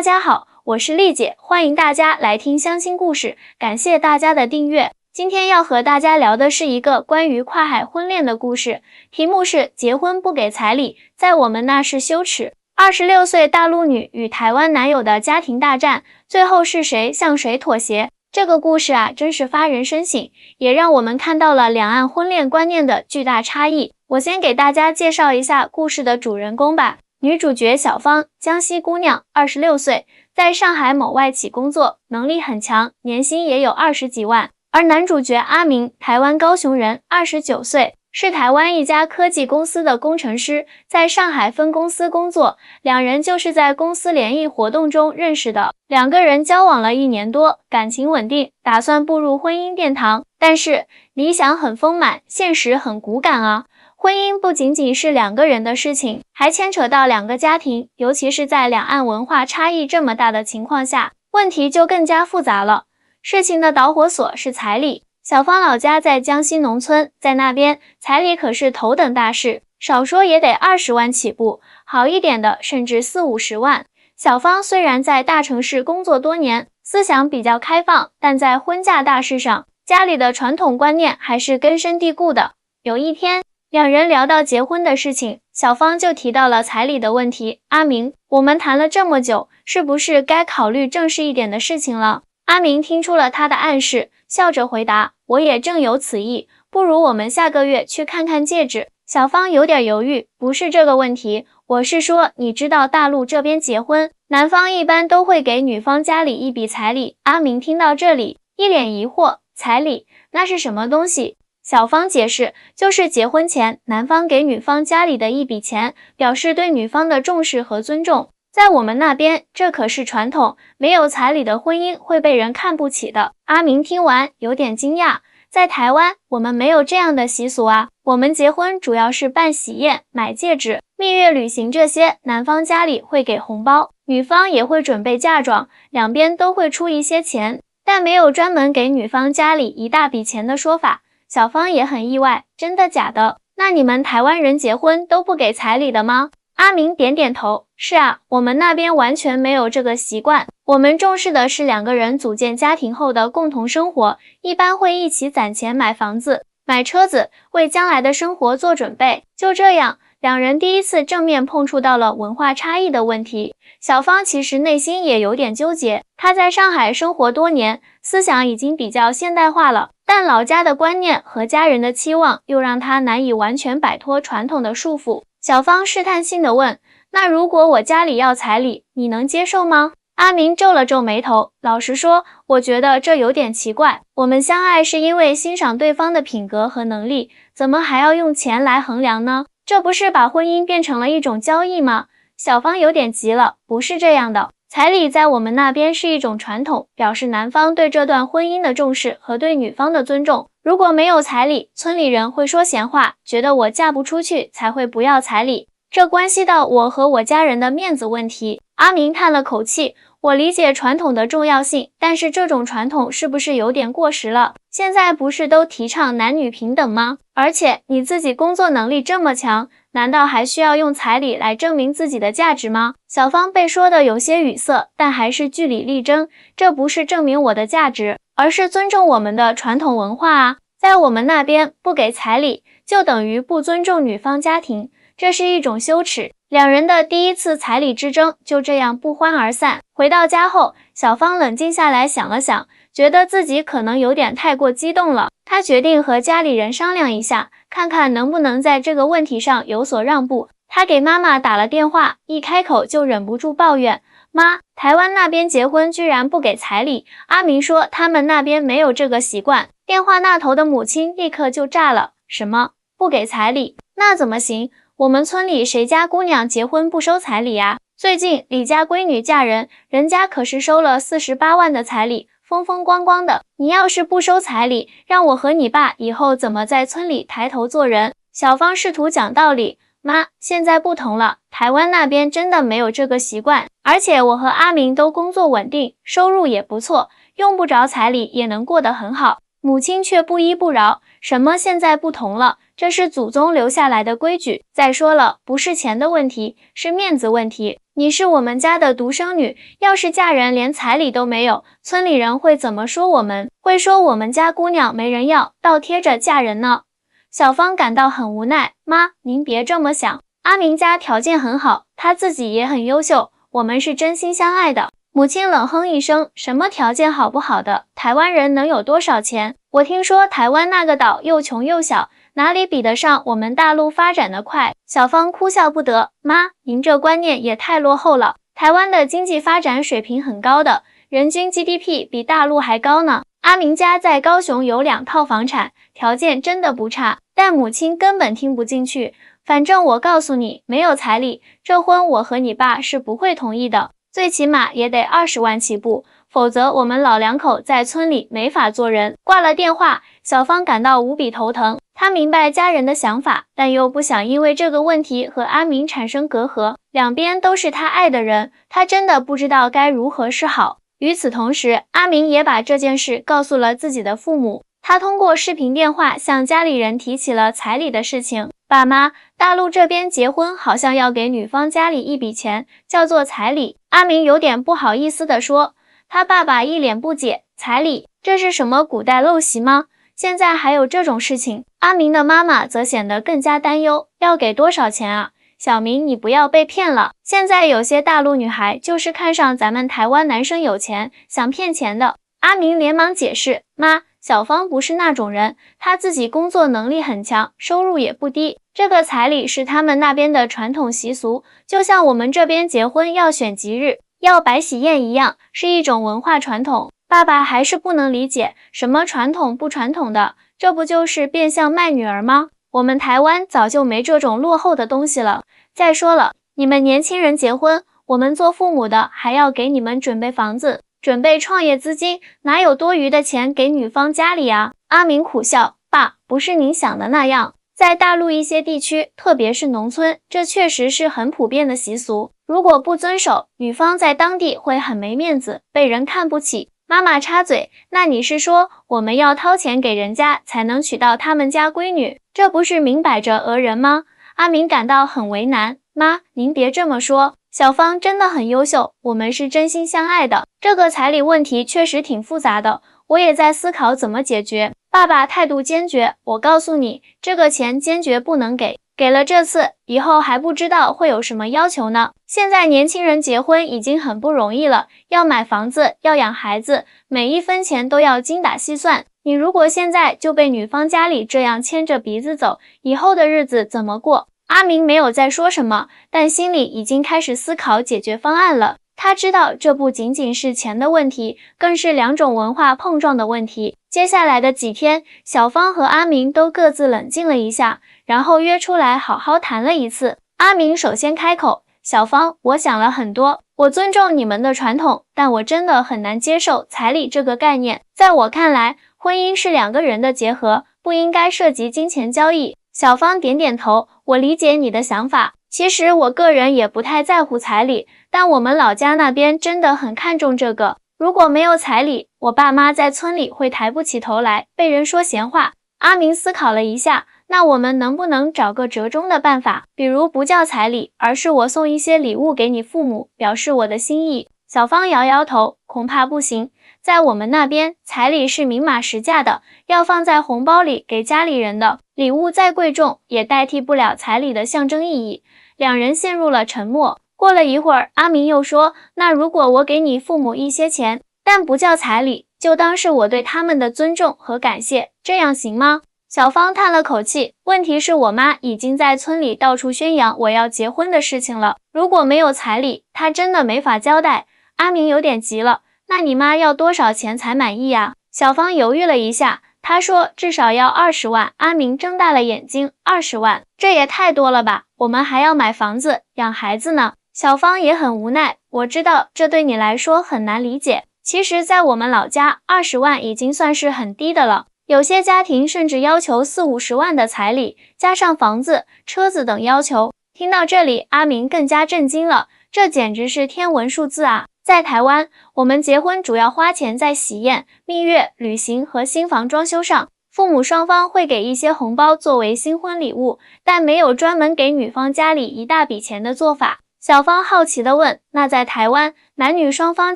大家好，我是丽姐，欢迎大家来听相亲故事，感谢大家的订阅。今天要和大家聊的是一个关于跨海婚恋的故事，题目是结婚不给彩礼，在我们那是羞耻。26岁大陆女与台湾男友的家庭大战，最后是谁向谁妥协？这个故事啊，真是发人深省，也让我们看到了两岸婚恋观念的巨大差异。我先给大家介绍一下故事的主人公吧。女主角小芳，江西姑娘，26岁，在上海某外企工作，能力很强，年薪也有20几万。而男主角阿明，台湾高雄人，29岁，是台湾一家科技公司的工程师，在上海分公司工作，两人就是在公司联谊活动中认识的。两个人交往了1年多，感情稳定，打算步入婚姻殿堂。但是理想很丰满，现实很骨感啊。婚姻不仅仅是两个人的事情，还牵扯到两个家庭，尤其是在两岸文化差异这么大的情况下，问题就更加复杂了。事情的导火索是彩礼。小芳老家在江西农村，在那边彩礼可是头等大事，少说也得20万起步，好一点的甚至40-50万。小芳虽然在大城市工作多年，思想比较开放，但在婚嫁大事上，家里的传统观念还是根深蒂固的。有一天，两人聊到结婚的事情，小芳就提到了彩礼的问题。阿明，我们谈了这么久，是不是该考虑正式一点的事情了？阿明听出了他的暗示，笑着回答，我也正有此意，不如我们下个月去看看戒指。小芳有点犹豫，不是这个问题，我是说，你知道大陆这边结婚，男方一般都会给女方家里一笔彩礼。阿明听到这里，一脸疑惑，彩礼，那是什么东西？小芳解释，就是结婚前男方给女方家里的一笔钱，表示对女方的重视和尊重。在我们那边，这可是传统，没有彩礼的婚姻会被人看不起的。阿明听完有点惊讶，在台湾我们没有这样的习俗啊，我们结婚主要是办喜宴、买戒指、蜜月旅行这些，男方家里会给红包，女方也会准备嫁妆，两边都会出一些钱，但没有专门给女方家里一大笔钱的说法。小芳也很意外，真的假的？那你们台湾人结婚都不给彩礼的吗？阿明点点头，是啊，我们那边完全没有这个习惯，我们重视的是两个人组建家庭后的共同生活，一般会一起攒钱买房子、买车子，为将来的生活做准备。就这样，两人第一次正面碰触到了文化差异的问题。小芳其实内心也有点纠结，她在上海生活多年，思想已经比较现代化了，但老家的观念和家人的期望又让她难以完全摆脱传统的束缚。小芳试探性地问，那如果我家里要彩礼，你能接受吗？阿明皱了皱眉头，老实说，我觉得这有点奇怪，我们相爱是因为欣赏对方的品格和能力，怎么还要用钱来衡量呢？这不是把婚姻变成了一种交易吗？小芳有点急了，不是这样的，彩礼在我们那边是一种传统，表示男方对这段婚姻的重视和对女方的尊重。如果没有彩礼，村里人会说闲话，觉得我嫁不出去才会不要彩礼，这关系到我和我家人的面子问题。阿明叹了口气，我理解传统的重要性，但是这种传统是不是有点过时了？现在不是都提倡男女平等吗？而且你自己工作能力这么强，难道还需要用彩礼来证明自己的价值吗？小芳被说的有些语塞，但还是据理力争，这不是证明我的价值，而是尊重我们的传统文化啊。在我们那边，不给彩礼就等于不尊重女方家庭，这是一种羞耻。两人的第一次彩礼之争就这样不欢而散。回到家后，小芳冷静下来想了想，觉得自己可能有点太过激动了。她决定和家里人商量一下，看看能不能在这个问题上有所让步。她给妈妈打了电话，一开口就忍不住抱怨，妈，台湾那边结婚居然不给彩礼。阿明说他们那边没有这个习惯。电话那头的母亲立刻就炸了，什么？不给彩礼？那怎么行？我们村里谁家姑娘结婚不收彩礼啊？最近李家闺女嫁人，人家可是收了48万的彩礼，风风光光的。你要是不收彩礼，让我和你爸以后怎么在村里抬头做人？小芳试图讲道理，妈，现在不同了，台湾那边真的没有这个习惯，而且我和阿明都工作稳定，收入也不错，用不着彩礼也能过得很好。母亲却不依不饶，什么现在不同了？这是祖宗留下来的规矩。再说了，不是钱的问题，是面子问题。你是我们家的独生女，要是嫁人连彩礼都没有，村里人会怎么说我们？会说我们家姑娘没人要，倒贴着嫁人呢。小芳感到很无奈，妈，您别这么想。阿明家条件很好，他自己也很优秀，我们是真心相爱的。母亲冷哼一声，什么条件好不好的？台湾人能有多少钱？我听说台湾那个岛又穷又小，哪里比得上我们大陆发展的快？小芳哭笑不得，妈，您这观念也太落后了。台湾的经济发展水平很高的，人均 GDP 比大陆还高呢。阿明家在高雄有2套房产，条件真的不差，但母亲根本听不进去。反正我告诉你，没有彩礼，这婚我和你爸是不会同意的。最起码也得20万起步，否则我们老两口在村里没法做人。挂了电话，小芳感到无比头疼。她明白家人的想法，但又不想因为这个问题和阿明产生隔阂。两边都是她爱的人，她真的不知道该如何是好。与此同时，阿明也把这件事告诉了自己的父母。他通过视频电话向家里人提起了彩礼的事情。爸妈，大陆这边结婚好像要给女方家里一笔钱，叫做彩礼。阿明有点不好意思地说。他爸爸一脸不解，彩礼，这是什么古代陋习吗？现在还有这种事情？阿明的妈妈则显得更加担忧，要给多少钱啊？小明，你不要被骗了。现在有些大陆女孩就是看上咱们台湾男生有钱，想骗钱的。阿明连忙解释，妈，小芳不是那种人，她自己工作能力很强，收入也不低。这个彩礼是他们那边的传统习俗，就像我们这边结婚要选吉日，要摆喜宴一样，是一种文化传统。爸爸还是不能理解，什么传统不传统的，这不就是变相卖女儿吗？我们台湾早就没这种落后的东西了。再说了，你们年轻人结婚，我们做父母的还要给你们准备房子，准备创业资金，哪有多余的钱给女方家里啊？阿明苦笑，爸，不是您想的那样。在大陆一些地区，特别是农村，这确实是很普遍的习俗。如果不遵守，女方在当地会很没面子，被人看不起。妈妈插嘴，那你是说我们要掏钱给人家才能娶到他们家闺女？这不是明摆着讹人吗？阿明感到很为难。妈，您别这么说，小芳真的很优秀，我们是真心相爱的。这个彩礼问题确实挺复杂的，我也在思考怎么解决。爸爸态度坚决，我告诉你，这个钱坚决不能给，给了这次，以后还不知道会有什么要求呢。现在年轻人结婚已经很不容易了，要买房子，要养孩子，每一分钱都要精打细算。你如果现在就被女方家里这样牵着鼻子走，以后的日子怎么过？阿明没有再说什么，但心里已经开始思考解决方案了。他知道这不仅仅是钱的问题，更是两种文化碰撞的问题。接下来的几天，小芳和阿明都各自冷静了一下，然后约出来好好谈了一次。阿明首先开口，小芳，我想了很多，我尊重你们的传统，但我真的很难接受彩礼这个概念。在我看来，婚姻是2个人的结合，不应该涉及金钱交易。小芳点点头，我理解你的想法。其实我个人也不太在乎彩礼，但我们老家那边真的很看重这个。如果没有彩礼，我爸妈在村里会抬不起头来，被人说闲话。阿明思考了一下，那我们能不能找个折中的办法？比如不叫彩礼，而是我送一些礼物给你父母，表示我的心意。小芳摇摇头，恐怕不行。在我们那边，彩礼是明码实价的，要放在红包里给家里人的。礼物再贵重，也代替不了彩礼的象征意义。两人陷入了沉默。过了一会儿，阿明又说，那如果我给你父母一些钱，但不叫彩礼，就当是我对他们的尊重和感谢，这样行吗？小芳叹了口气，问题是我妈已经在村里到处宣扬我要结婚的事情了，如果没有彩礼，她真的没法交代。阿明有点急了，那你妈要多少钱才满意啊？小芳犹豫了一下，她说至少要20万。阿明睁大了眼睛，20万，这也太多了吧，我们还要买房子，养孩子呢。小芳也很无奈，我知道这对你来说很难理解，其实在我们老家20万已经算是很低的了，有些家庭甚至要求40-50万的彩礼，加上房子、车子等要求。听到这里，阿明更加震惊了，这简直是天文数字啊！在台湾，我们结婚主要花钱在喜宴、蜜月、旅行和新房装修上，父母双方会给一些红包作为新婚礼物，但没有专门给女方家里一大笔钱的做法。小芳好奇地问，那在台湾，男女双方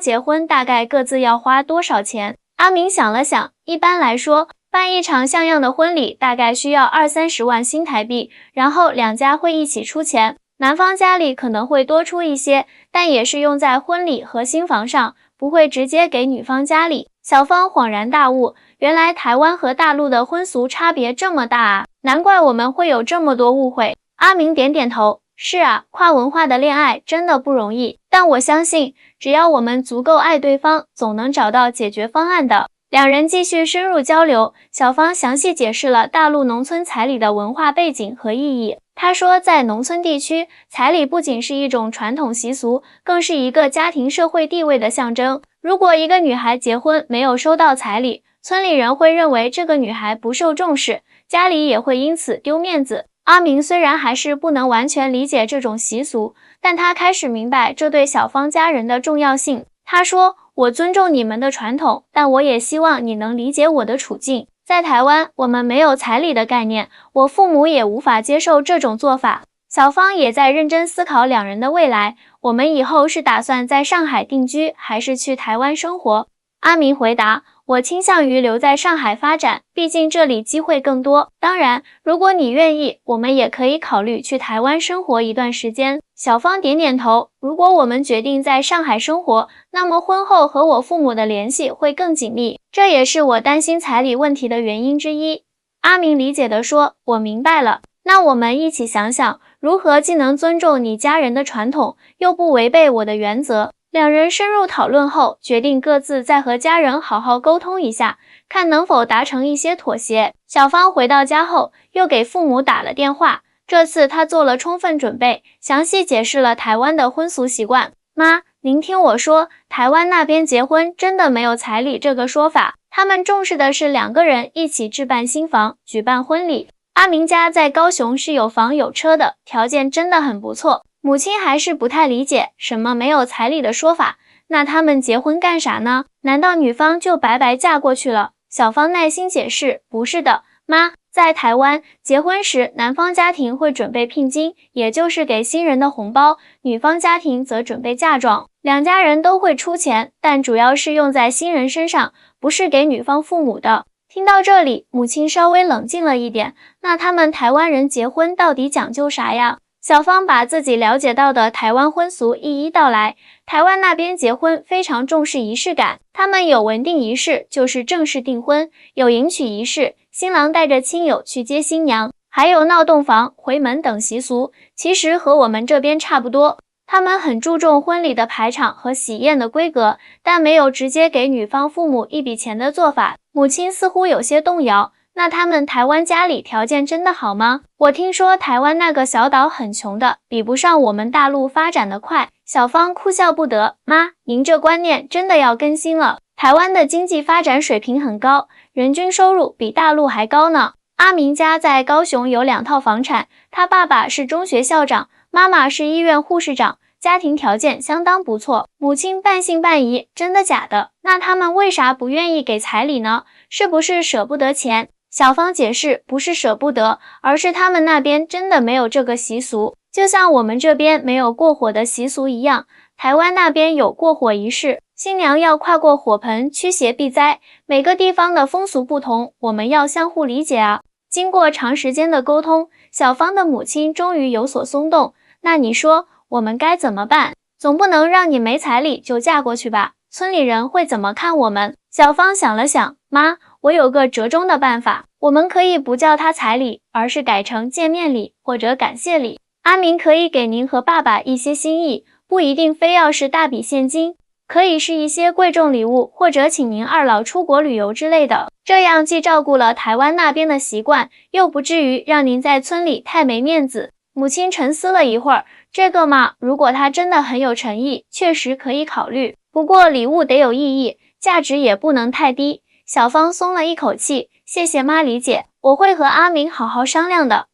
结婚大概各自要花多少钱？阿明想了想，一般来说，办一场像样的婚礼大概需要20-30万新台币，然后两家会一起出钱，男方家里可能会多出一些，但也是用在婚礼和新房上，不会直接给女方家里。小芳恍然大悟，原来台湾和大陆的婚俗差别这么大啊，难怪我们会有这么多误会。阿明点点头，是啊，跨文化的恋爱真的不容易，但我相信，只要我们足够爱对方，总能找到解决方案的。两人继续深入交流，小芳详细解释了大陆农村彩礼的文化背景和意义。她说，在农村地区，彩礼不仅是一种传统习俗，更是一个家庭社会地位的象征。如果一个女孩结婚没有收到彩礼，村里人会认为这个女孩不受重视，家里也会因此丢面子。阿明虽然还是不能完全理解这种习俗，但他开始明白这对小芳家人的重要性。他说，我尊重你们的传统，但我也希望你能理解我的处境。在台湾，我们没有彩礼的概念，我父母也无法接受这种做法。小芳也在认真思考两人的未来，我们以后是打算在上海定居，还是去台湾生活？阿明回答，我倾向于留在上海发展，毕竟这里机会更多。当然，如果你愿意，我们也可以考虑去台湾生活一段时间。小芳点点头，如果我们决定在上海生活，那么婚后和我父母的联系会更紧密，这也是我担心彩礼问题的原因之一。阿明理解地说，我明白了，那我们一起想想，如何既能尊重你家人的传统，又不违背我的原则。两人深入讨论后，决定各自再和家人好好沟通一下，看能否达成一些妥协。小芳回到家后，又给父母打了电话，这次她做了充分准备，详细解释了台湾的婚俗习惯。妈，您听我说，台湾那边结婚真的没有彩礼这个说法，他们重视的是两个人一起置办新房，举办婚礼。阿明家在高雄是有房有车的，条件真的很不错。母亲还是不太理解什么没有彩礼的说法，那他们结婚干啥呢？难道女方就白白嫁过去了？小芳耐心解释，不是的，妈，在台湾结婚时，男方家庭会准备聘金，也就是给新人的红包，女方家庭则准备嫁妆，两家人都会出钱，但主要是用在新人身上，不是给女方父母的。听到这里，母亲稍微冷静了一点，那他们台湾人结婚到底讲究啥呀？小芳把自己了解到的台湾婚俗一一道来。台湾那边结婚非常重视仪式感，他们有文定仪式，就是正式订婚，有迎娶仪式，新郎带着亲友去接新娘，还有闹洞房、回门等习俗，其实和我们这边差不多。他们很注重婚礼的排场和喜宴的规格，但没有直接给女方父母一笔钱的做法。母亲似乎有些动摇，那他们台湾家里条件真的好吗？我听说台湾那个小岛很穷的，比不上我们大陆发展的快。小芳哭笑不得，妈，您这观念真的要更新了。台湾的经济发展水平很高，人均收入比大陆还高呢。阿明家在高雄有2套房产，他爸爸是中学校长，妈妈是医院护士长，家庭条件相当不错。母亲半信半疑，真的假的？那他们为啥不愿意给彩礼呢？是不是舍不得钱？小芳解释，不是舍不得，而是他们那边真的没有这个习俗，就像我们这边没有过火的习俗一样，台湾那边有过火仪式，新娘要跨过火盆驱邪避灾，每个地方的风俗不同，我们要相互理解啊。经过长时间的沟通，小芳的母亲终于有所松动，那你说我们该怎么办？总不能让你没彩礼就嫁过去吧？村里人会怎么看我们？小芳想了想，妈，我有个折中的办法，我们可以不叫它彩礼，而是改成见面礼或者感谢礼。阿明可以给您和爸爸一些心意，不一定非要是大笔现金，可以是一些贵重礼物，或者请您二老出国旅游之类的。这样既照顾了台湾那边的习惯，又不至于让您在村里太没面子。母亲沉思了一会儿，这个嘛，如果他真的很有诚意，确实可以考虑。不过礼物得有意义，价值也不能太低。小芳松了一口气，谢谢妈理解，我会和阿明好好商量的。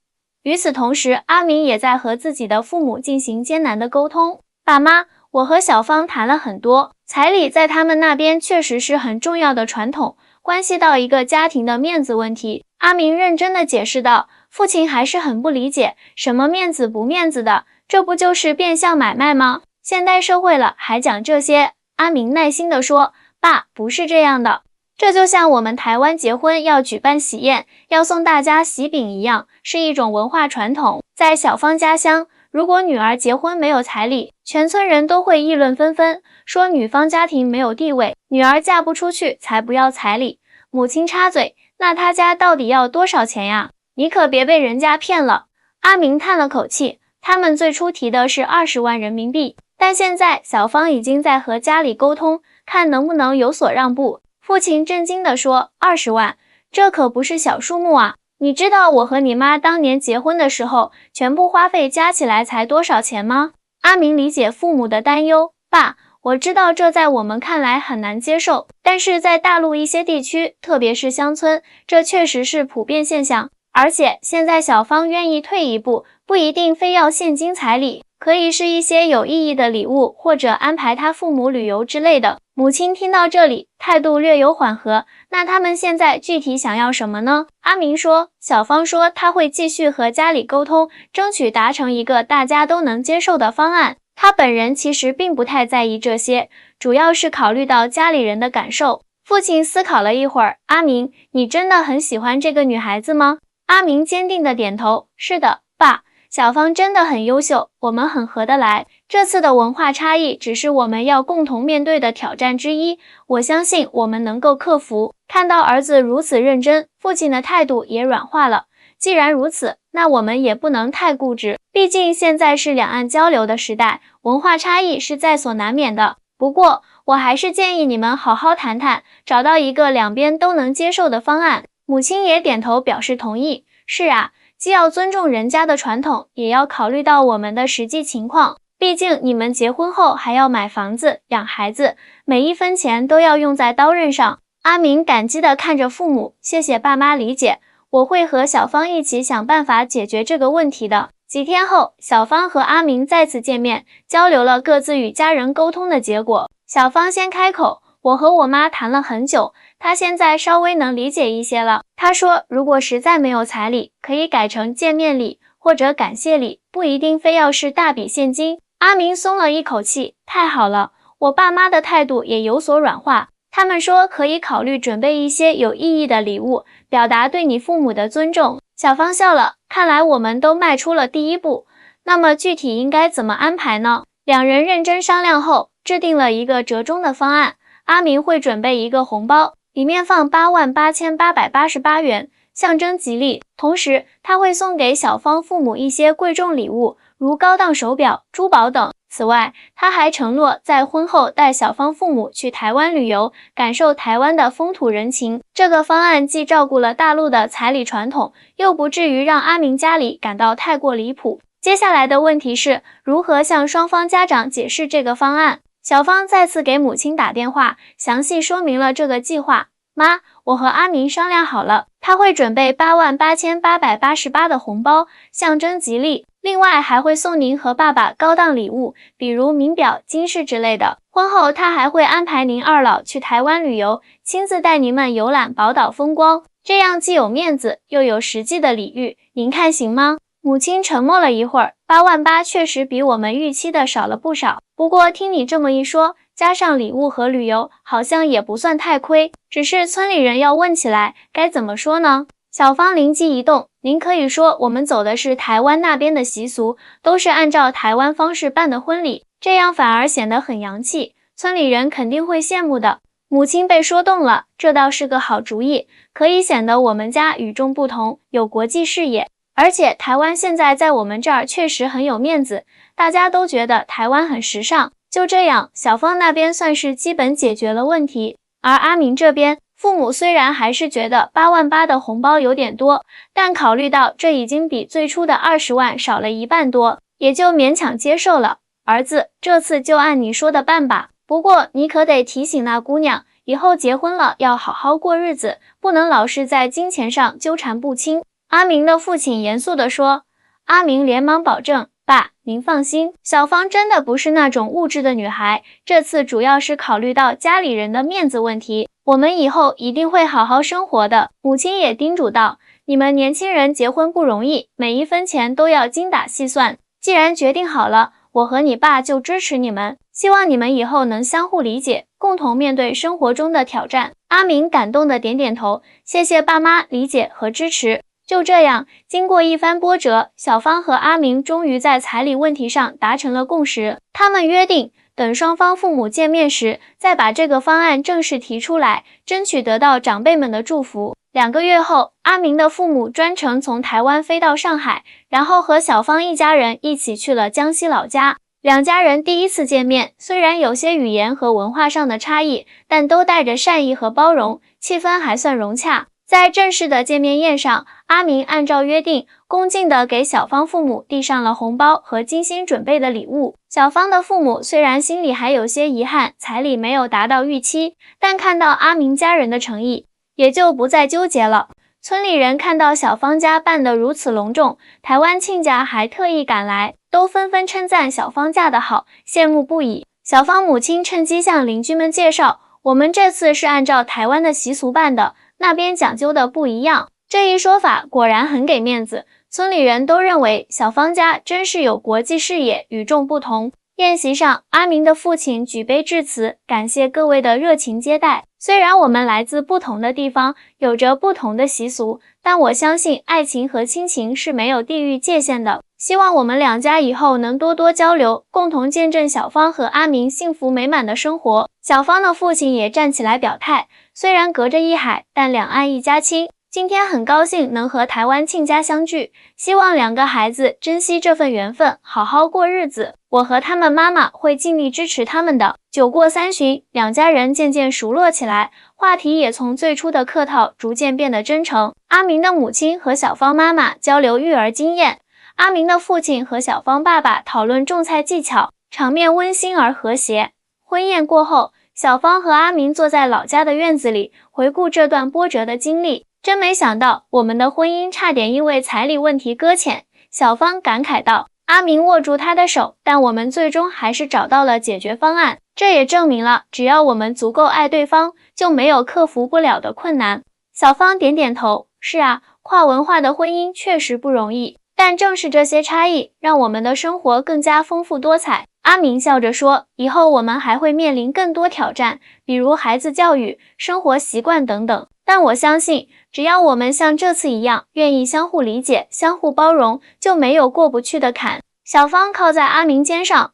与此同时，阿明也在和自己的父母进行艰难的沟通。爸妈，我和小芳谈了很多，彩礼在他们那边确实是很重要的传统，关系到一个家庭的面子问题。阿明认真地解释道，父亲还是很不理解，什么面子不面子的，这不就是变相买卖吗？现代社会了，还讲这些？阿明耐心地说，爸，不是这样的。这就像我们台湾结婚要举办喜宴，要送大家喜饼一样，是一种文化传统。在小芳家乡，如果女儿结婚没有彩礼，全村人都会议论纷纷，说女方家庭没有地位，女儿嫁不出去才不要彩礼。母亲插嘴，那他家到底要多少钱呀？你可别被人家骗了。阿明叹了口气，他们最初提的是20万人民币，但现在小芳已经在和家里沟通，看能不能有所让步。父亲震惊地说，20万，这可不是小数目啊。你知道我和你妈当年结婚的时候，全部花费加起来才多少钱吗？阿明理解父母的担忧，爸，我知道这在我们看来很难接受，但是在大陆一些地区，特别是乡村，这确实是普遍现象。而且现在小芳愿意退一步，不一定非要现金彩礼，可以是一些有意义的礼物，或者安排他父母旅游之类的。母亲听到这里，态度略有缓和，那他们现在具体想要什么呢？阿明说，小芳说他会继续和家里沟通，争取达成一个大家都能接受的方案。他本人其实并不太在意这些，主要是考虑到家里人的感受。父亲思考了一会儿，阿明，你真的很喜欢这个女孩子吗？阿明坚定地点头，是的，爸，小芳真的很优秀，我们很合得来。这次的文化差异只是我们要共同面对的挑战之一，我相信我们能够克服。看到儿子如此认真，父亲的态度也软化了。既然如此，那我们也不能太固执，毕竟现在是两岸交流的时代，文化差异是在所难免的。不过，我还是建议你们好好谈谈，找到一个两边都能接受的方案。母亲也点头表示同意。是啊，既要尊重人家的传统，也要考虑到我们的实际情况。毕竟你们结婚后还要买房子、养孩子，每一分钱都要用在刀刃上。阿明感激地看着父母，谢谢爸妈理解，我会和小芳一起想办法解决这个问题的。几天后，小芳和阿明再次见面，交流了各自与家人沟通的结果。小芳先开口，我和我妈谈了很久，她现在稍微能理解一些了。她说，如果实在没有彩礼，可以改成见面礼或者感谢礼，不一定非要是大笔现金。阿明松了一口气，太好了，我爸妈的态度也有所软化，他们说可以考虑准备一些有意义的礼物，表达对你父母的尊重。小芳笑了，看来我们都迈出了第一步，那么具体应该怎么安排呢？两人认真商量后，制定了一个折中的方案。阿明会准备一个红包，里面放88888元，象征吉利。同时，他会送给小芳父母一些贵重礼物，如高档手表、珠宝等。此外，他还承诺在婚后带小芳父母去台湾旅游，感受台湾的风土人情。这个方案既照顾了大陆的彩礼传统，又不至于让阿明家里感到太过离谱。接下来的问题是如何向双方家长解释这个方案。小芳再次给母亲打电话，详细说明了这个计划。妈，我和阿明商量好了，他会准备88888的红包，象征吉利。另外还会送您和爸爸高档礼物，比如名表、金饰之类的。婚后他还会安排您二老去台湾旅游，亲自带您们游览宝岛风光，这样既有面子又有实际的礼遇，您看行吗？母亲沉默了一会儿，88000确实比我们预期的少了不少，不过听你这么一说，加上礼物和旅游，好像也不算太亏。只是村里人要问起来，该怎么说呢？小芳灵机一动，您可以说我们走的是台湾那边的习俗，都是按照台湾方式办的婚礼，这样反而显得很洋气，村里人肯定会羡慕的。母亲被说动了，这倒是个好主意，可以显得我们家与众不同，有国际视野。而且台湾现在在我们这儿确实很有面子，大家都觉得台湾很时尚。就这样，小芳那边算是基本解决了问题。而阿明这边，父母虽然还是觉得88000的红包有点多，但考虑到这已经比最初的20万少了1半多，也就勉强接受了。儿子，这次就按你说的办吧。不过你可得提醒那姑娘，以后结婚了要好好过日子，不能老是在金钱上纠缠不清。阿明的父亲严肃地说。阿明连忙保证，爸，您放心，小芳真的不是那种物质的女孩，这次主要是考虑到家里人的面子问题，我们以后一定会好好生活的。母亲也叮嘱道，你们年轻人结婚不容易，每一分钱都要精打细算。既然决定好了，我和你爸就支持你们，希望你们以后能相互理解，共同面对生活中的挑战。阿明感动的点点头，谢谢爸妈理解和支持。就这样，经过一番波折，小芳和阿明终于在彩礼问题上达成了共识。他们约定，等双方父母见面时，再把这个方案正式提出来，争取得到长辈们的祝福。2个月后，阿明的父母专程从台湾飞到上海，然后和小芳一家人一起去了江西老家。两家人第一次见面，虽然有些语言和文化上的差异，但都带着善意和包容，气氛还算融洽。在正式的见面宴上，阿明按照约定，恭敬地给小芳父母递上了红包和精心准备的礼物。小芳的父母虽然心里还有些遗憾，彩礼没有达到预期，但看到阿明家人的诚意，也就不再纠结了。村里人看到小芳家办得如此隆重，台湾亲家还特意赶来，都纷纷称赞小芳嫁得好，羡慕不已。小芳母亲趁机向邻居们介绍，我们这次是按照台湾的习俗办的，那边讲究的不一样。这一说法果然很给面子，村里人都认为小芳家真是有国际视野，与众不同。宴席上，阿明的父亲举杯致辞，感谢各位的热情接待。虽然我们来自不同的地方，有着不同的习俗，但我相信爱情和亲情是没有地域界限的。希望我们两家以后能多多交流，共同见证小芳和阿明幸福美满的生活。小芳的父亲也站起来表态，虽然隔着一海，但两岸一家亲。今天很高兴能和台湾亲家相聚，希望2个孩子珍惜这份缘分，好好过日子。我和他们妈妈会尽力支持他们的。酒过3巡，两家人渐渐熟络起来，话题也从最初的客套逐渐变得真诚。阿明的母亲和小芳妈妈交流育儿经验，阿明的父亲和小芳爸爸讨论种菜技巧，场面温馨而和谐。婚宴过后，小芳和阿明坐在老家的院子里，回顾这段波折的经历。真没想到，我们的婚姻差点因为彩礼问题搁浅。小芳感慨道。阿明握住她的手，但我们最终还是找到了解决方案。这也证明了，只要我们足够爱对方，就没有克服不了的困难。小芳点点头，是啊，跨文化的婚姻确实不容易，但正是这些差异，让我们的生活更加丰富多彩。阿明笑着说，以后我们还会面临更多挑战，比如孩子教育、生活习惯等等。但我相信，只要我们像这次一样，愿意相互理解、相互包容，就没有过不去的坎。小芳靠在阿明肩上，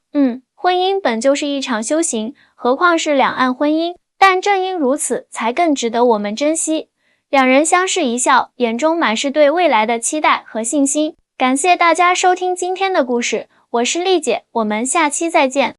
婚姻本就是一场修行，何况是两岸婚姻，但正因如此，才更值得我们珍惜。两人相视一笑，眼中满是对未来的期待和信心。感谢大家收听今天的故事，我是丽姐，我们下期再见。